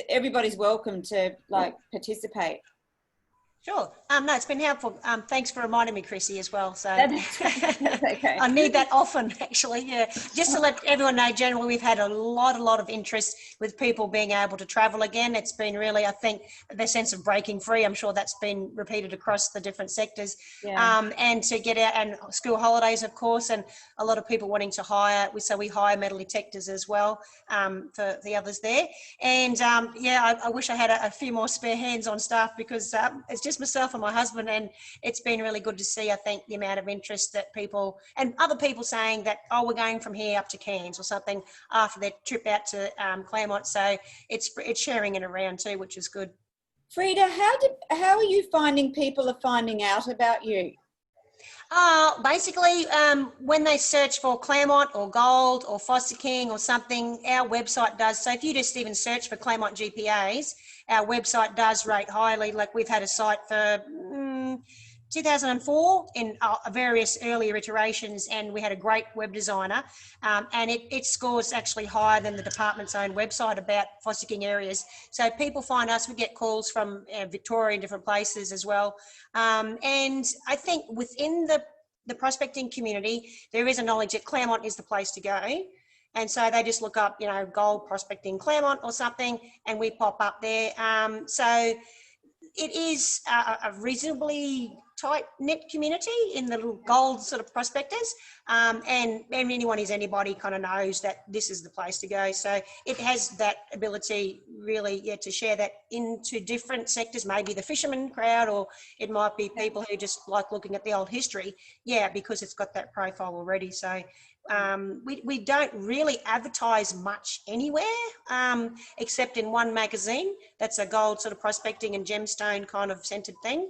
everybody's welcome to participate. Sure. No, it's been helpful. Thanks for reminding me, Chrissy, as well. So That's okay. I need that often, actually. Yeah. Just to let everyone know, generally, we've had a lot of interest with people being able to travel again. It's been really, I think, the sense of breaking free. I'm sure that's been repeated across the different sectors. Yeah. And to get out, and school holidays, of course, and a lot of people wanting to hire. So we hire metal detectors as well for the others there. And yeah, I wish I had a few more spare hands on staff, because it's just myself and my husband, and it's been really good to see, I think, the amount of interest that people and other people saying that, oh, we're going from here up to Cairns or something after their trip out to Claremont. So it's sharing it around too, which is good. Frida, how are you finding people are finding out about you? Basically, when they search for Claremont or Gold or Foster King or something, our website does. So if you just even search for Claremont GPAs, our website does rate highly. Like, we've had a site for 2004 in various earlier iterations, and we had a great web designer, and it scores actually higher than the department's own website about foster king areas. So people find us. We get calls from Victoria and different places as well, and I think within the prospecting community there is a knowledge that Claremont is the place to go. And so they just look up, you know, gold prospecting Claremont or something, and we pop up there. So it is a reasonably tight-knit community in the little gold sort of prospectors, and anyone is anybody kind of knows that this is the place to go. So it has that ability really, yeah, to share that into different sectors, maybe the fisherman crowd, or it might be people who just like looking at the old history, yeah, because it's got that profile already. So we don't really advertise much anywhere, except in one magazine that's a gold sort of prospecting and gemstone kind of centered thing.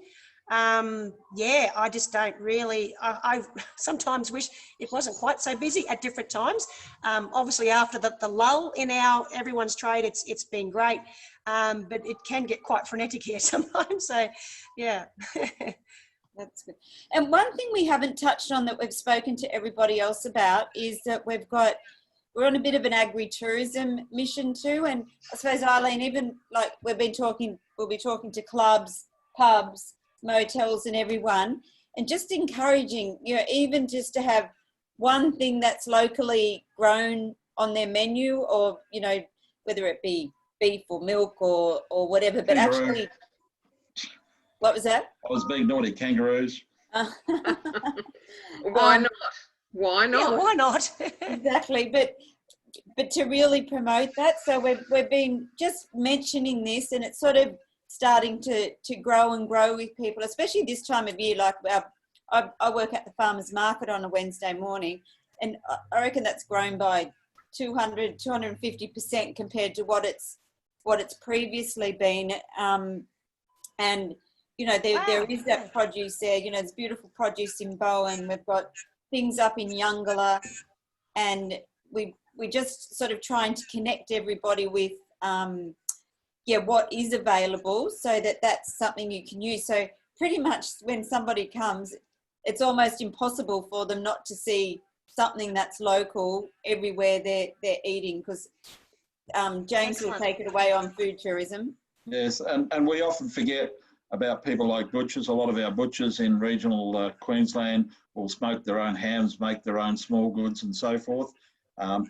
Yeah, I just don't really, I sometimes wish it wasn't quite so busy at different times. Obviously after the lull in everyone's trade, it's been great, but it can get quite frenetic here sometimes. So yeah. That's good. And one thing we haven't touched on that we've spoken to everybody else about is that we're on a bit of an agri-tourism mission too. And I suppose, Eileen, even like we'll be talking to clubs, pubs, motels and everyone, and just encouraging, you know, even just to have one thing that's locally grown on their menu, or, you know, whether it be beef or milk or whatever, but Kangaroo. Actually, what was that? I was being naughty. Kangaroos. Why not? Why not? Yeah, why not? Exactly, but to really promote that, so we've been just mentioning this, and it's sort of starting to grow and grow with people, especially this time of year. Like I work at the farmers market on a Wednesday morning, and I reckon that's grown by 250% compared to what it's previously been. And you know, there is that produce there. You know, there's beautiful produce in Bowen. We've got things up in Youngalla, and we just sort of trying to connect everybody with what is available, so that's something you can use. So pretty much when somebody comes, it's almost impossible for them not to see something that's local everywhere they're eating, because James will take it away on food tourism. Yes, and we often forget about people like butchers. A lot of our butchers in regional Queensland will smoke their own hams, make their own small goods and so forth.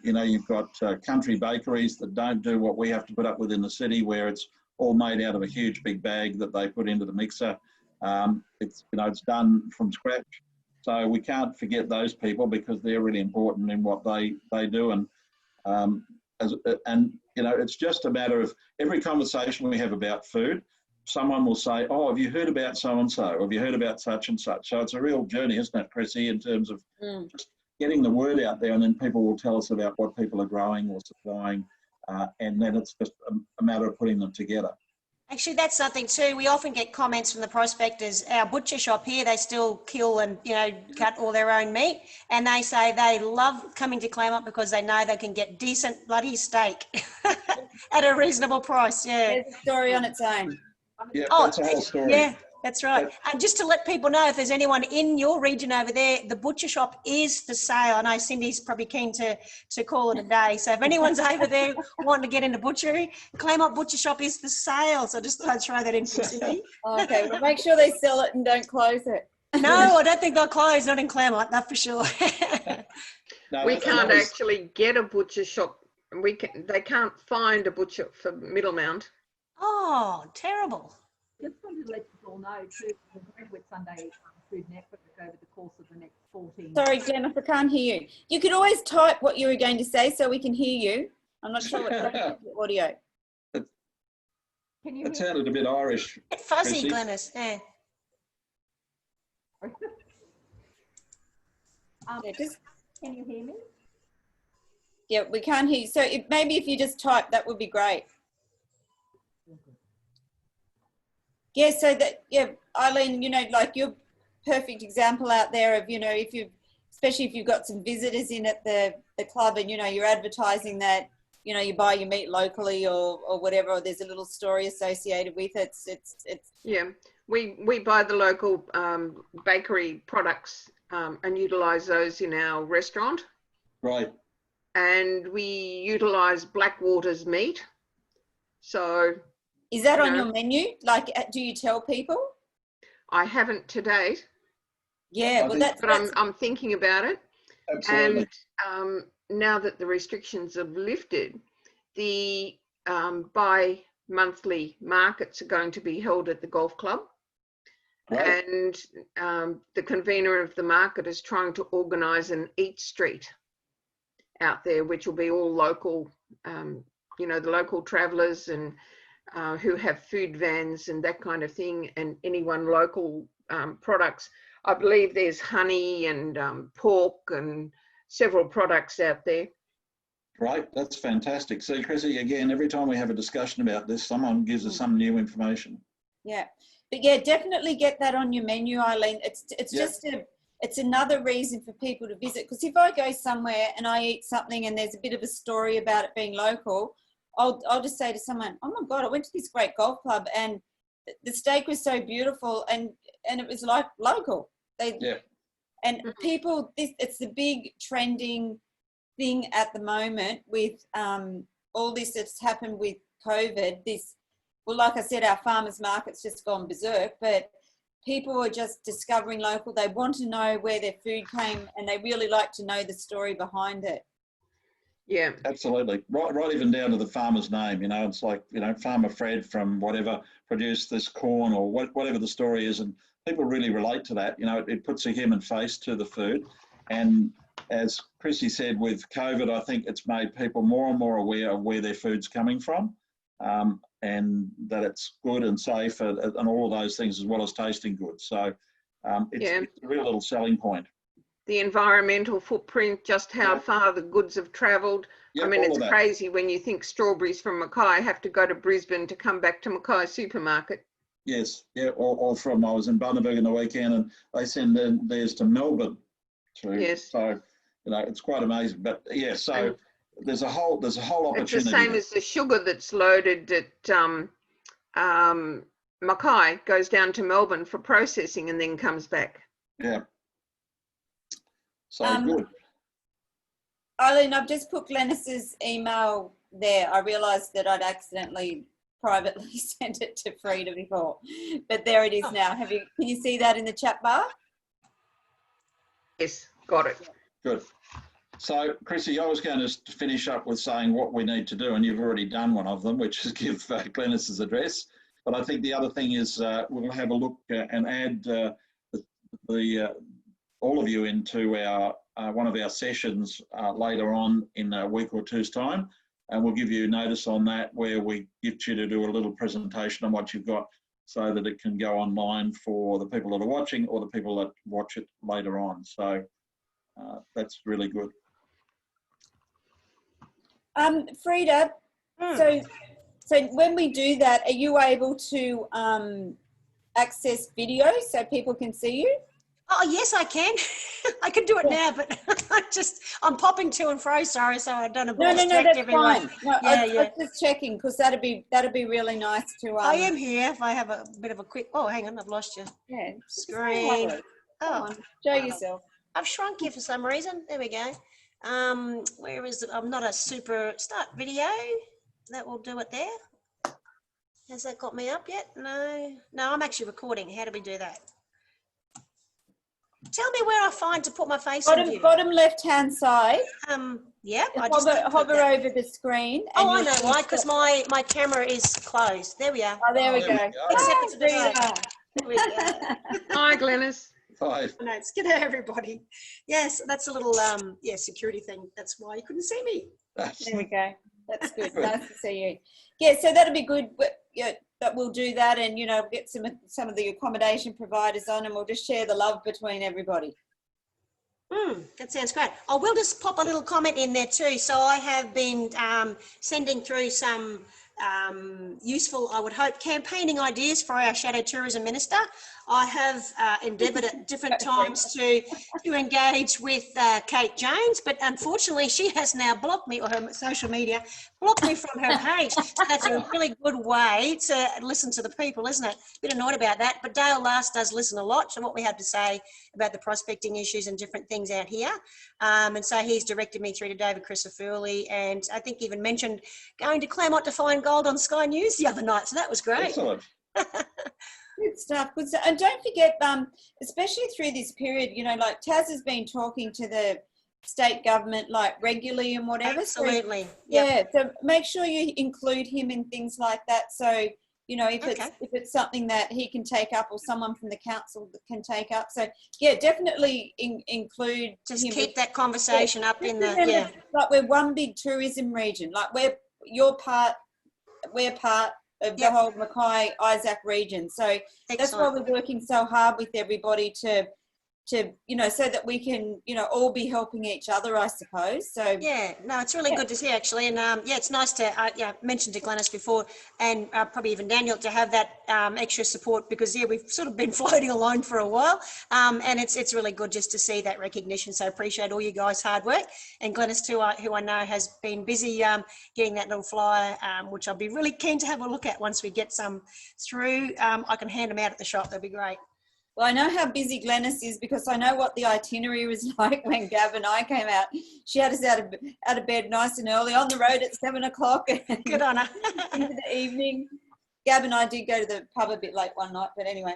You know, you've got country bakeries that don't do what we have to put up with in the city, where it's all made out of a huge big bag that they put into the mixer. It's, you know, it's done from scratch. So we can't forget those people, because they're really important in what they do. And you know, it's just a matter of every conversation we have about food, someone will say, "Oh, have you heard about so and so? Have you heard about such and such?" So it's a real journey, isn't it, Chrissy, in terms of just getting the word out there, and then people will tell us about what people are growing or supplying, and then it's just a matter of putting them together. Actually, that's something too. We often get comments from the prospectors. Our butcher shop here, they still kill and, you know, cut all their own meat. And they say they love coming to Claremont because they know they can get decent bloody steak at a reasonable price. Yeah. There's a story on its own. Yeah, that's a whole story. Yeah, that's right. And just to let people know, if there's anyone in your region over there, the butcher shop is for sale. I know Cindy's probably keen to call it a day. So if anyone's over there wanting to get into butchery, Claremont Butcher Shop is for sale. So I just thought I'd throw that in for Cindy. Okay, well, make sure they sell it and don't close it. No, I don't think they'll close, not in Claremont, that's for sure. No, We can't actually get a butcher shop. They can't find a butcher for Middlemount. Oh, terrible. Just wanted to let you all know too, the Redwood Sunday Food Network over the course of the next 14. Sorry, Jennifer, can't hear you. You could always type what you were going to say so we can hear you. I'm not sure what audio. Can you It sounded a bit Irish. Bit fuzzy, Chrissy. Glenys. Yeah. Can you hear me? Yeah, we can't hear you. So maybe if you just type, that would be great. Yeah, so that, yeah, Eileen, you know, like you're a perfect example out there of, you know, especially if you've got some visitors in at the club and, you know, you're advertising that, you know, you buy your meat locally or whatever, or there's a little story associated with it. It's Yeah, we buy the local bakery products and utilise those in our restaurant. Right. And we utilise Blackwater's meat. So... Is that on your menu? Like, do you tell people? I haven't to date. Yeah, well, but I'm thinking about it. Absolutely. And now that the restrictions have lifted, the bi-monthly markets are going to be held at the golf club. Right. And the convener of the market is trying to organise an eat street out there, which will be all local, you know, the local travellers and who have food vans and that kind of thing, and anyone local products. I believe there's honey and pork and several products out there. Right, that's fantastic. So, Chrissy, again, every time we have a discussion about this, someone gives us some new information. Yeah, but yeah, definitely get that on your menu, Eileen. It's just it's another reason for people to visit, because if I go somewhere and I eat something and there's a bit of a story about it being local, I'll just say to someone, "Oh my God, I went to this great golf club and the steak was so beautiful and it was like local." And people, it's the big trending thing at the moment with all this that's happened with COVID. Well, like I said, our farmers market's just gone berserk, but people are just discovering local. They want to know where their food came and they really like to know the story behind it. Yeah, absolutely. Right, even down to the farmer's name. You know, it's like, you know, Farmer Fred from whatever produced this corn or whatever the story is, and people really relate to that. You know, it puts a human face to the food. And as Chrissy said, with COVID, I think it's made people more and more aware of where their food's coming from, and that it's good and safe and all of those things, as well as tasting good. So it's a real little selling point. the environmental footprint, just how far the goods have travelled. Yeah, I mean, all it's of that. crazy when you think strawberries from Mackay have to go to Brisbane to come back to Mackay supermarket. Yes, yeah, or from, I was in Bundaberg in the weekend and they send theirs to Melbourne too. Yes. So, you know, it's quite amazing. But yeah, so And there's a whole opportunity. it's the same as the sugar that's loaded at Mackay goes down to Melbourne for processing and then comes back. Yeah. So good. Eileen, I've just put Glennis's email there. I realised that I'd accidentally privately sent it to Frida before, but there it is now. Can you see that in the chat bar? Yes, got it. Good. So, Chrissy, I was going to finish up with saying what we need to do, and you've already done one of them, which is give Glennis's address. But I think the other thing is we'll have a look and add all of you into our one of our sessions later on in a week or two's time, and we'll give you notice on that where we get you to do a little presentation on what you've got so that it can go online for the people that are watching or the people that watch it later on. So that's really good. Frida, so when we do that, are you able to access video so people can see you? Oh, yes, I can. I can do it now, but I'm popping to and fro, sorry, so I don't No, that's everyone. fine. No, Yeah, I was just checking because that'd be really nice to. I am here if I have a bit of a quick, oh, hang on, I've lost you. Yeah. Screen. Oh, show yourself. I've shrunk you for some reason. There we go. Where is it? I'm not a super start video. That will do it there. Has that got me up yet? No, I'm actually recording. How do we do that? Tell me where I find to put my face in view. Bottom left-hand side. Yeah. Hover over the screen. Oh, I know why, because my camera is closed. There we are. Oh, there we go. Except for today. There we go. Hi, Glennis. Hi. No, it's good, everybody. Yes, that's a little security thing. That's why you couldn't see me. There we go. That's good. Nice to see you. Yeah, so that'll be good. Yeah, that we'll do that, and get some of the accommodation providers on, and we'll just share the love between everybody. That sounds great. I will just pop a little comment in there too. So I have been sending through some useful, I would hope, campaigning ideas for our Shadow Tourism Minister. I have endeavoured at different times to engage with Kate Jones, but unfortunately she has now blocked me, or her social media blocked me from her page. So that's a really good way to listen to the people, isn't it? A bit annoyed about that, but Dale Last does listen a lot to what we have to say about the prospecting issues and different things out here. And so he's directed me through to David Crisafulli, and I think even mentioned going to Claremont to find gold on Sky News the other night. So that was great. Excellent. Good stuff. Good stuff. And don't forget, especially through this period, like Taz has been talking to the state government regularly and whatever. Absolutely. So, yeah. So make sure you include him in things like that. So if it's something that he can take up, or someone from the council that can take up. So yeah, definitely include. Just him. keep that conversation up in the we're one big tourism region. We're part of the whole Mackay Isaac region. So that's why we're working so hard with everybody to so that we can all be helping each other, I suppose. So yeah, no, it's really good to see actually, and it's nice to mention to Glennis before, and probably even Daniel, to have that extra support, because we've sort of been floating along for a while, and it's really good just to see that recognition. So appreciate all you guys' hard work, and Glennis too, who I know has been busy getting that little flyer, which I'll be really keen to have a look at once we get some through. I can hand them out at the shop. That'd be great. Well, I know how busy Glennis is, because I know what the itinerary was like when Gab and I came out. She had us out of bed nice and early, on the road at 7 o'clock. Good on her. Into the evening. Gab and I did go to the pub a bit late one night, but anyway,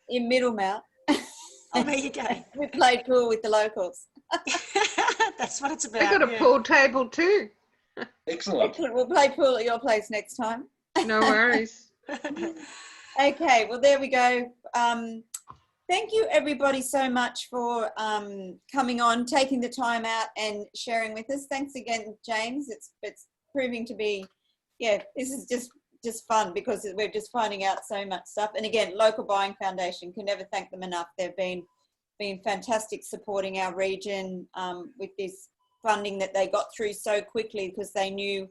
in Middlemount. Oh, there you go. We played pool with the locals. That's what it's about. They got a pool table too. Excellent. We'll play pool at your place next time. No worries. Okay, well, there we go. Thank you, everybody, so much for coming on, taking the time out and sharing with us. Thanks again, James. It's proving to be, this is just fun, because we're just finding out so much stuff. And again, Local Buying Foundation, can never thank them enough. They've been been fantastic supporting our region with this funding that they got through so quickly because they knew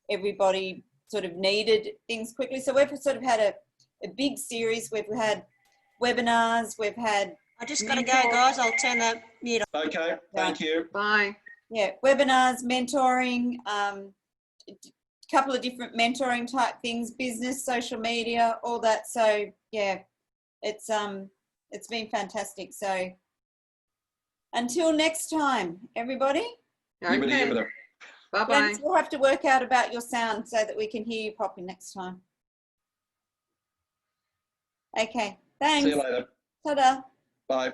everybody sort of needed things quickly. So we've sort of had a big series. We've had webinars, we've had... I just got to go, guys. I'll turn the mute off. Okay, thank you. Bye. Yeah, webinars, mentoring, a couple of different mentoring type things, business, social media, all that. So yeah, it's been fantastic. So until next time, everybody. Okay. Bye-bye. Gents, we'll have to work out about your sound so that we can hear you properly next time. Okay, thanks. See you later. Ta-da. Bye.